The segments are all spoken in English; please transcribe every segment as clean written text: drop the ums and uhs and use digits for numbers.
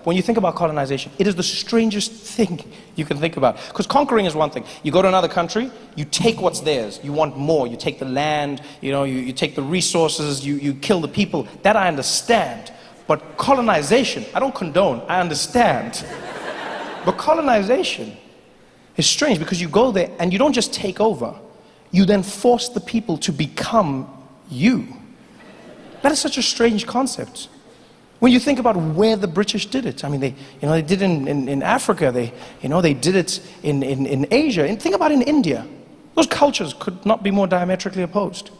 When you think about colonization, it is the strangest thing you can think about. Because conquering is one thing. You go to another country, you take what's theirs. You want more. You take the land, you take the resources, you kill the people. That I understand. But colonization, I don't condone, I understand. But colonization is strange because you go there and you don't just take over. You then force the people to become you. That is such a strange concept. When you think about where the British did it, I mean, they did it in Africa, they did it in Asia, and think about in India. Those cultures could not be more diametrically opposed.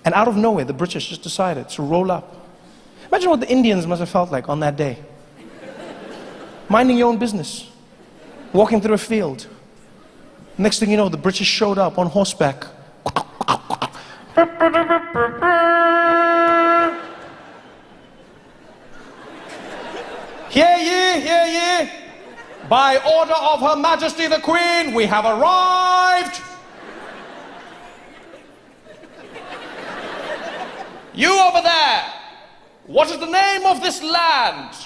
And out of nowhere, the British just decided to roll up. Imagine what the Indians must have felt like on that day. Minding your own business, walking through a field. Next thing you know, the British showed up on horseback. Hear ye, hear ye. By order of Her Majesty the Queen, we have arrived. You over there, what is the name of this land?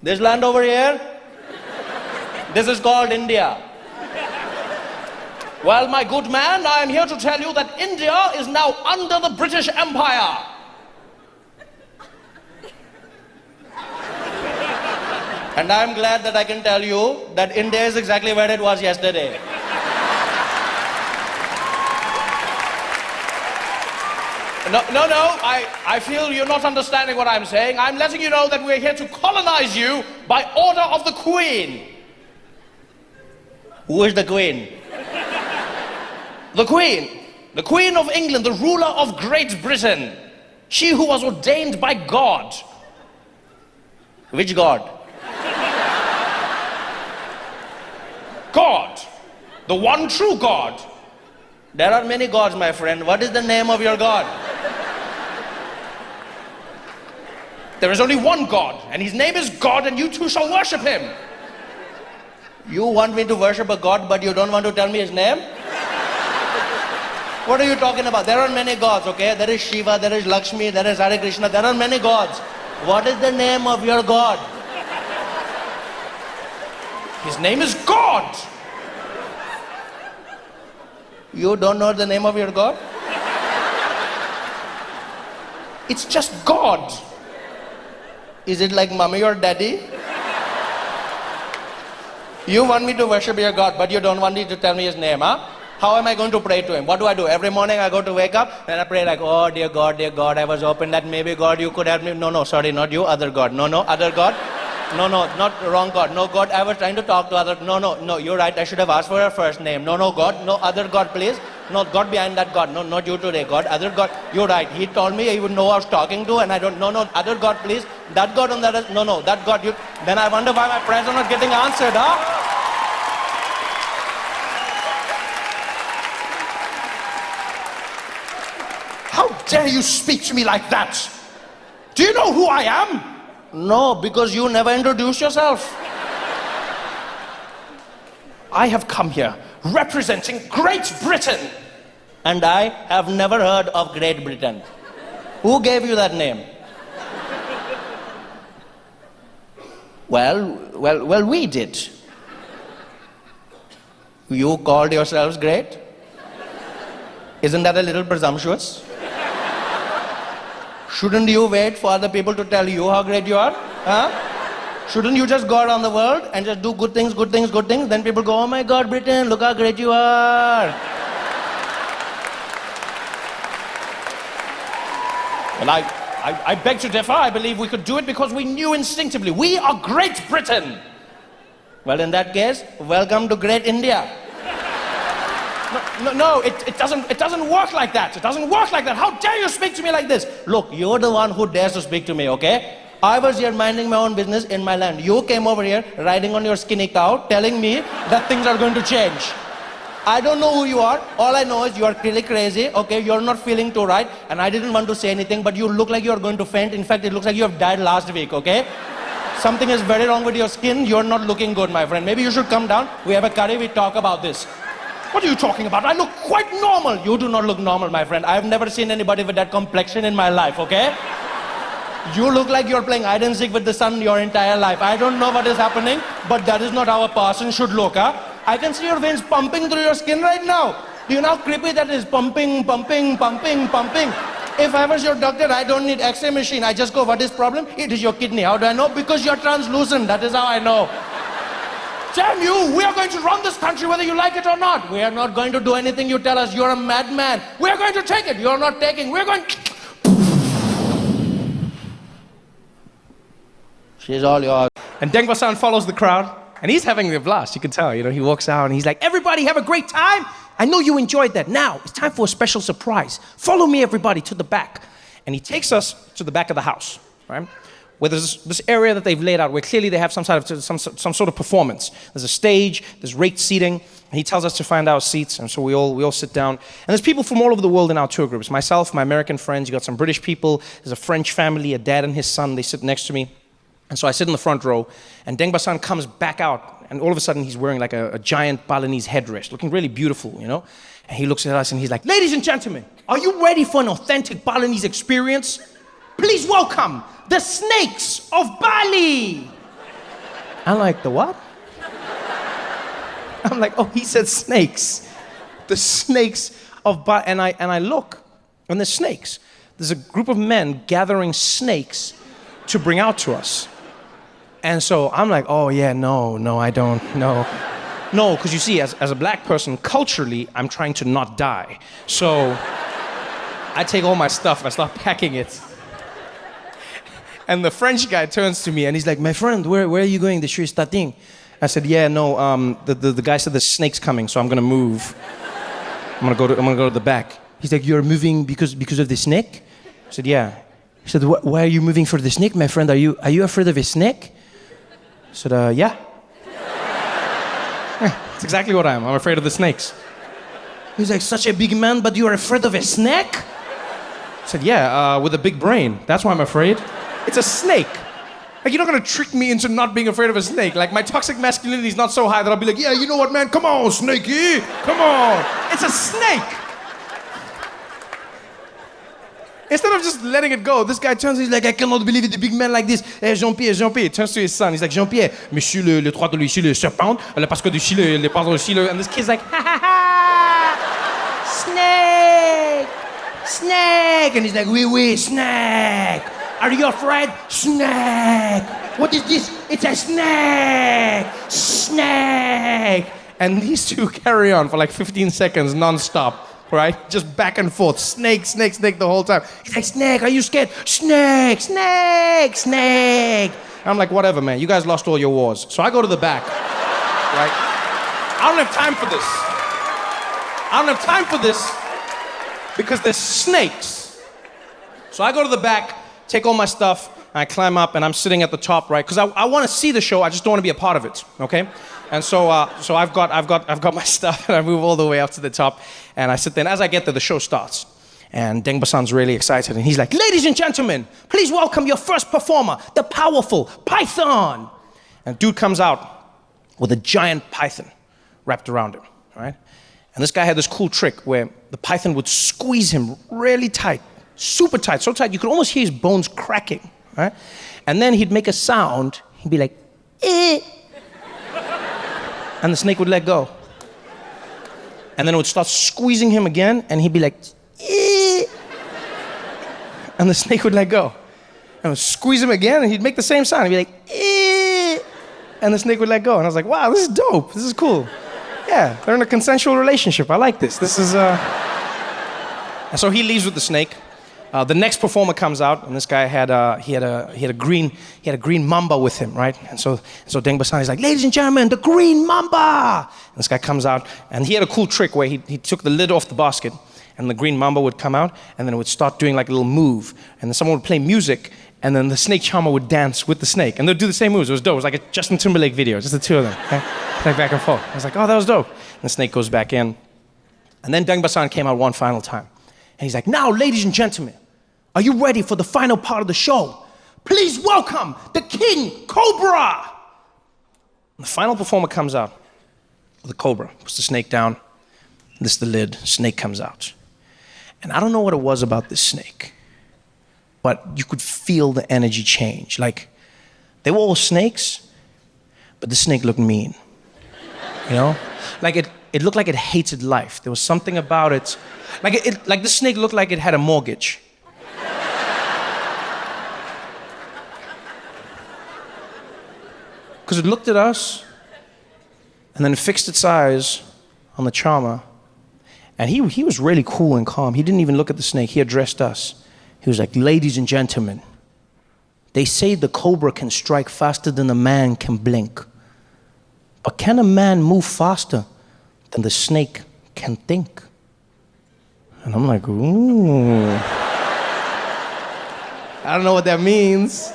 This land over here? This is called India. Well, my good man, I am here to tell you that India is now under the British Empire. And I'm glad that I can tell you that India is exactly where it was yesterday. No, I feel you're not understanding what I'm saying. I'm letting you know that we're here to colonize you by order of the Queen. Who is the Queen? The Queen. The Queen of England, the ruler of Great Britain. She who was ordained by God. Which God? God. The one true God. There are many gods, my friend. What is the name of your God? There is only one God, and his name is God, and you too shall worship him. You want me to worship a God, but you don't want to tell me his name? What are you talking about? There are many gods, okay? There is Shiva, there is Lakshmi, there is Hare Krishna, there are many gods. What is the name of your God? His name is God. You don't know the name of your God? It's just God. Is it like mommy or daddy? You want me to worship your God, but you don't want me to tell me his name, huh? How am I going to pray to him? What do? Every morning I go to wake up and I pray like, oh dear God, I was hoping that maybe God you could help me. No, sorry, not you, other God. No, other God. No, not wrong God. No, God, I was trying to talk to other. No, you're right. I should have asked for her first name. No, God. No, other God, please. No, God behind that God. No, not you today, God. Other God. You're right. He told me he would know I was talking to, and I don't. No, other God, please. That God on that. No, that God. You. Then I wonder why my prayers are not getting answered, huh? How dare you speak to me like that? Do you know who I am? No, because you never introduced yourself. I have come here representing Great Britain. And I have never heard of Great Britain. Who gave you that name? Well, we did. You called yourselves great? Isn't that a little presumptuous? Shouldn't you wait for other people to tell you how great you are? Huh? Shouldn't you just go around the world and just do good things? Then people go, oh my God, Britain, look how great you are. Well, I beg to differ. I believe we could do it because we knew instinctively. We are Great Britain. Well, in that case, welcome to Great India. No, it doesn't work like that. It doesn't work like that. How dare you speak to me like this? Look, you're the one who dares to speak to me, okay? I was here minding my own business in my land. You came over here riding on your skinny cow telling me that things are going to change. I don't know who you are. All I know is you are really crazy, okay? You're not feeling too right, and I didn't want to say anything, but you look like you're going to faint. In fact, it looks like you have died last week, okay? Something is very wrong with your skin. You're not looking good, my friend. Maybe you should come down. We have a curry. We talk about this. What are you talking about? I look quite normal. You do not look normal, my friend. I've never seen anybody with that complexion in my life, okay? You look like you're playing hide and seek with the sun your entire life. I don't know what is happening, but that is not how a person should look, huh? I can see your veins pumping through your skin right now. Do you know how creepy that is? Pumping, pumping, pumping, pumping. If I was your doctor, I don't need X-ray machine. I just go, what is problem? It is your kidney. How do I know? Because you're translucent. That is how I know. Damn you, we are going to run this country whether you like it or not. We are not going to do anything you tell us. You're a madman. We are going to take it. You're not taking. We're going... She's all yours. And Deng Basan follows the crowd, and he's having a blast, you can tell. You know, he walks out and he's like, everybody have a great time. I know you enjoyed that. Now, it's time for a special surprise. Follow me, everybody, to the back. And he takes us to the back of the house, right? Where there's this area that they've laid out, where clearly they have some sort of performance. There's a stage, there's raked seating, and he tells us to find our seats, and so we all sit down. And there's people from all over the world in our tour groups. Myself, my American friends, you got some British people, there's a French family, a dad and his son, they sit next to me. And so I sit in the front row, and Deng Basan comes back out, and all of a sudden he's wearing like a giant Balinese headdress, looking really beautiful, you know? And he looks at us and he's like, ladies and gentlemen, are you ready for an authentic Balinese experience? Please welcome the snakes of Bali. I'm like, the what? I'm like, oh, he said snakes. The snakes of Bali. And I look, and there's snakes. There's a group of men gathering snakes to bring out to us. And so I'm like, oh yeah, no, I don't, no. No, because you see, as a black person, culturally, I'm trying to not die. So I take all my stuff, I start packing it. And the French guy turns to me and he's like, my friend, where are you going? The show is starting. I said, yeah, no, the guy said the snake's coming, so I'm gonna move. I'm gonna go to the back. He's like, you're moving because of the snake? I said, yeah. He said, why are you moving for the snake, my friend? Are you afraid of a snake? I said, yeah. That's exactly what I am. I'm afraid of the snakes. He's like, such a big man, but you're afraid of a snake? I said, yeah, with a big brain. That's why I'm afraid. It's a snake. Like, you're not gonna trick me into not being afraid of a snake. Like, my toxic masculinity is not so high that I'll be like, yeah, you know what, man? Come on, snakey. Come on. It's a snake. Instead of just letting it go, this guy turns, he's like, I cannot believe it, a big man like this. Hey, Jean-Pierre, Jean-Pierre. He turns to his son, he's like, Jean-Pierre, monsieur le droit de l'Uchile, le serpent, parce que du Chile, le pardon, Chile. And this kid's like, ha ha ha, snake, snake. And he's like, oui, snake. Are you afraid? Snake. What is this? It's a snake, snake. And these two carry on for like 15 seconds non-stop. Right? Just back and forth. Snake, snake, snake the whole time. He's like, snake, are you scared? Snake, snake, snake. I'm like, whatever, man. You guys lost all your wars. So I go to the back. Right? I don't have time for this. I don't have time for this because there's snakes. So I go to the back, take all my stuff, and I climb up, and I'm sitting at the top, right? Because I want to see the show. I just don't want to be a part of it. Okay? And so I've got my stuff, and I move all the way up to the top, and I sit there. And as I get there, the show starts, and Deng Basan's really excited, and he's like, "Ladies and gentlemen, please welcome your first performer, the powerful Python." And dude comes out with a giant python wrapped around him, right? And this guy had this cool trick where the python would squeeze him really tight, super tight, so tight you could almost hear his bones cracking, right? And then he'd make a sound. He'd be like, "Eh." And the snake would let go. And then it would start squeezing him again, and he'd be like, "Eh." And the snake would let go. And it would squeeze him again, and he'd make the same sound. He'd be like, "Eh." And the snake would let go. And I was like, wow, this is dope. This is cool. Yeah, they're in a consensual relationship. I like this. This is, And so he leaves with the snake. The next performer comes out, and this guy had a green mamba with him, right? And so Deng Basan is like, "Ladies and gentlemen, the green mamba!" And this guy comes out, and he had a cool trick where he took the lid off the basket, and the green mamba would come out, and then it would start doing like a little move, and then someone would play music, and then the snake charmer would dance with the snake, and they'd do the same moves. It was dope. It was like a Justin Timberlake video, just the two of them, okay? Like back and forth. I was like, oh, that was dope. And the snake goes back in, and then Deng Basan came out one final time, and he's like, "Now, ladies and gentlemen, are you ready for the final part of the show? Please welcome the King Cobra." And the final performer comes out with a cobra, puts the snake down, this is the lid, snake comes out. And I don't know what it was about this snake, but you could feel the energy change. Like, they were all snakes, but the snake looked mean. You know? Like it looked like it hated life. There was something about it. Like the snake looked like it had a mortgage. Because it looked at us, and then fixed its eyes on the charmer. And he was really cool and calm. He didn't even look at the snake. He addressed us. He was like, ladies and gentlemen, they say the cobra can strike faster than a man can blink. But can a man move faster than the snake can think? And I'm like, ooh. I don't know what that means,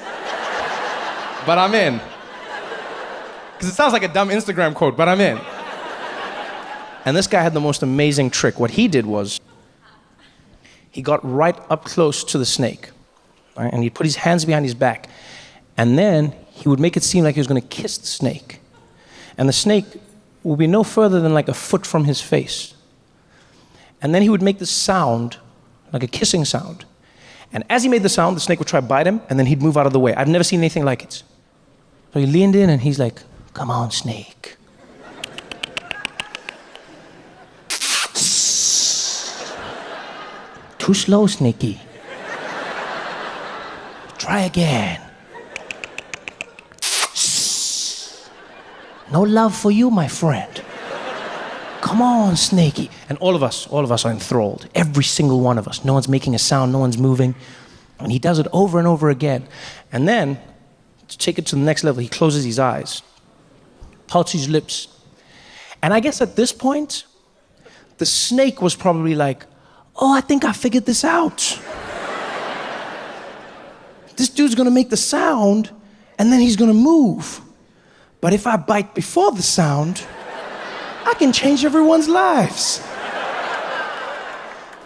but I'm in. Because it sounds like a dumb Instagram quote, but I'm in. And this guy had the most amazing trick. What he did was, he got right up close to the snake, right? And he'd put his hands behind his back, and then he would make it seem like he was going to kiss the snake. And the snake would be no further than like a foot from his face. And then he would make this sound, like a kissing sound. And as he made the sound, the snake would try to bite him, and then he'd move out of the way. I've never seen anything like it. So he leaned in, and he's like, come on, snake. Too slow, Snakey. Try again. No love for you, my friend. Come on, Snakey. And all of us are enthralled. Every single one of us. No one's making a sound, no one's moving. And he does it over and over again. And then, to take it to the next level, he closes his eyes, pouts his lips. And I guess at this point, the snake was probably like, oh, I think I figured this out. This dude's gonna make the sound, and then he's gonna move. But if I bite before the sound, I can change everyone's lives.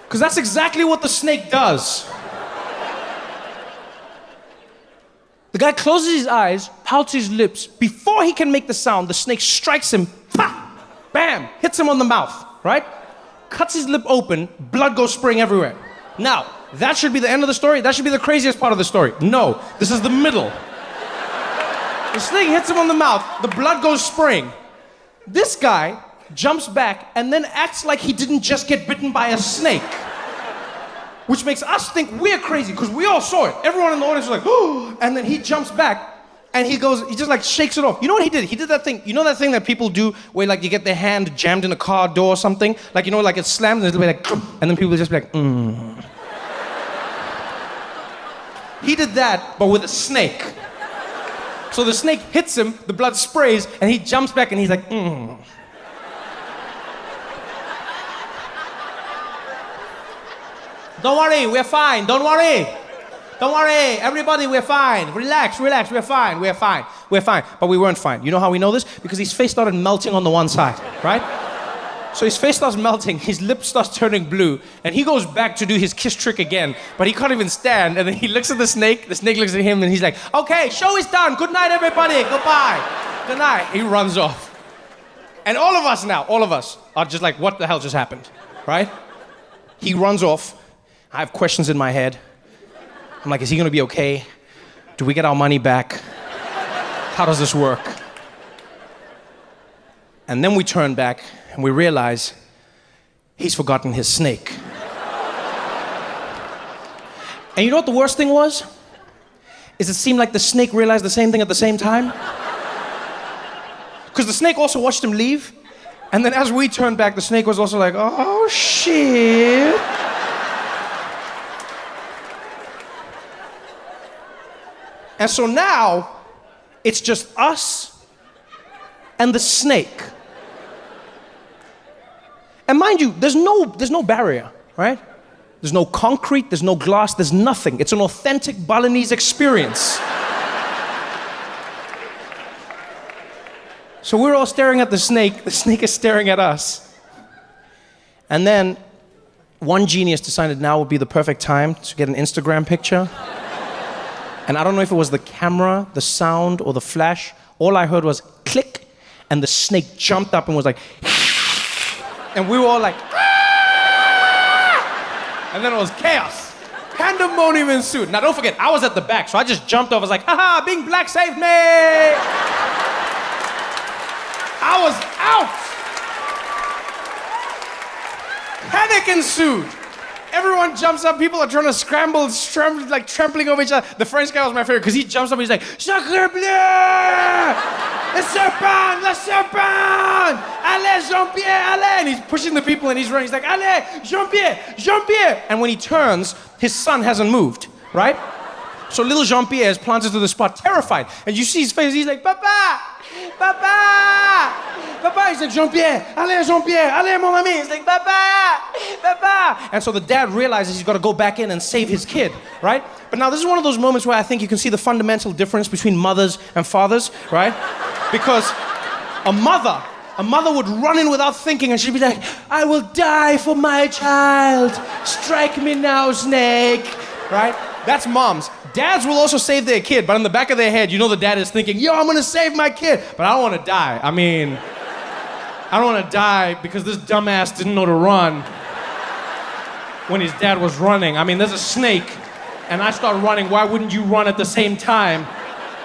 Because that's exactly what the snake does. The guy closes his eyes, pouts his lips. Before he can make the sound, the snake strikes him, pa! Bam! Hits him on the mouth, right? Cuts his lip open, blood goes spraying everywhere. Now, that should be the end of the story. That should be the craziest part of the story. No, this is the middle. The snake hits him on the mouth, the blood goes spraying. This guy jumps back and then acts like he didn't just get bitten by a snake. Which makes us think we're crazy, because we all saw it. Everyone in the audience was like, oh, and then he jumps back and he just like shakes it off. You know what he did? He did that thing, you know that thing that people do where like you get their hand jammed in a car door or something? Like, you know, like it's slammed and it'll be like, and then people will just be like, He did that, but with a snake. So the snake hits him, the blood sprays, and he jumps back and he's like, Don't worry, we're fine, don't worry. Don't worry, everybody, we're fine. Relax, we're fine. But we weren't fine. You know how we know this? Because his face started melting on the one side, right? So his face starts melting, his lip starts turning blue, and he goes back to do his kiss trick again, but he can't even stand, and then he looks at the snake looks at him, and he's like, okay, show is done, good night, everybody, goodbye, good night. He runs off. And all of us are just like, what the hell just happened, right? He runs off. I have questions in my head. I'm like, is he gonna be okay? Do we get our money back? How does this work? And then we turn back and we realize he's forgotten his snake. And you know what the worst thing was? Is it seemed like the snake realized the same thing at the same time. Because the snake also watched him leave. And then as we turned back, the snake was also like, oh shit. And so now, it's just us and the snake. And mind you, there's no barrier, right? There's no concrete, there's no glass, there's nothing. It's an authentic Balinese experience. So we're all staring at the snake is staring at us. And then one genius decided now would be the perfect time to get an Instagram picture. And I don't know if it was the camera, the sound, or the flash. All I heard was click, and the snake jumped up and was like, and we were all like, ah! And then it was chaos. Pandemonium ensued. Now don't forget, I was at the back, so I just jumped over. I was like, haha, being black saved me! I was out! Panic ensued. Everyone jumps up, people are trying to scramble, like trampling over each other. The French guy was my favorite because he jumps up and he's like, Sacre bleu! Le serpent! Le serpent! Allez, Jean-Pierre, allez! And he's pushing the people and he's running. He's like, allez, Jean-Pierre, Jean-Pierre! And when he turns, his son hasn't moved, right? So little Jean-Pierre is planted to the spot, terrified. And you see his face, he's like, Papa! Papa! Papa! He's like, Jean-Pierre, allez, Jean-Pierre, allez, mon ami! He's like, Papa! Papa! And so the dad realizes he's got to go back in and save his kid, right? But now this is one of those moments where I think you can see the fundamental difference between mothers and fathers, right? Because a mother would run in without thinking and she'd be like, I will die for my child. Strike me now, snake, right? That's moms. Dads will also save their kid, but in the back of their head, you know the dad is thinking, yo, I'm gonna save my kid, but I don't wanna die. I mean, I don't wanna die because this dumbass didn't know to run when his dad was running. I mean, there's a snake, and I start running, why wouldn't you run at the same time?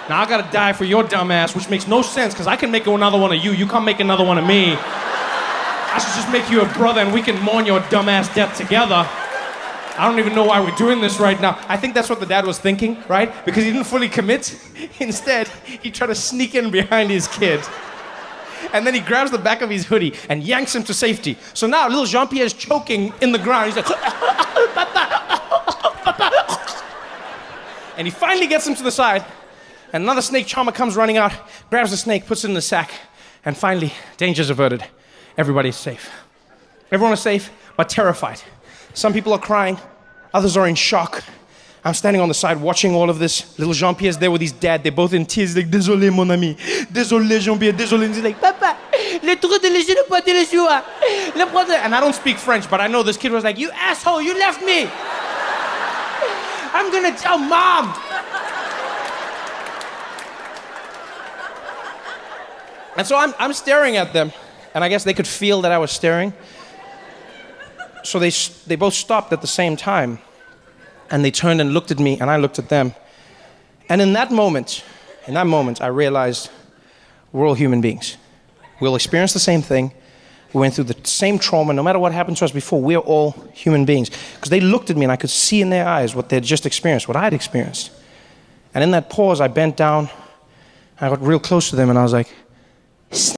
Now I gotta die for your dumbass, which makes no sense, because I can make another one of you, you can't make another one of me. I should just make you a brother and we can mourn your dumbass death together. I don't even know why we're doing this right now. I think that's what the dad was thinking, right? Because he didn't fully commit. Instead, he tried to sneak in behind his kid. And then he grabs the back of his hoodie and yanks him to safety. So now little Jean-Pierre is choking in the ground. He's like, and he finally gets him to the side. And another snake charmer comes running out, grabs the snake, puts it in the sack. And finally, danger's averted. Everybody's safe. Everyone is safe, but terrified. Some people are crying, others are in shock. I'm standing on the side watching all of this. Little Jean-Pierre's there with his dad. They're both in tears. He's like, désolé, mon ami. Désolé, Jean-Pierre, désolé. And he's like, Papa, le trou de léger le pote le joie. Le pote. And I don't speak French, but I know this kid was like, you asshole, you left me. I'm gonna tell mom. And so I'm staring at them, and I guess they could feel that I was staring. So they both stopped at the same time, and they turned and looked at me, and I looked at them. And in that moment, I realized we're all human beings. We'll experience the same thing. We went through the same trauma. No matter what happened to us before, we're all human beings. Because they looked at me, and I could see in their eyes what they'd just experienced, what I'd experienced. And in that pause, I bent down, I got real close to them, and I was like,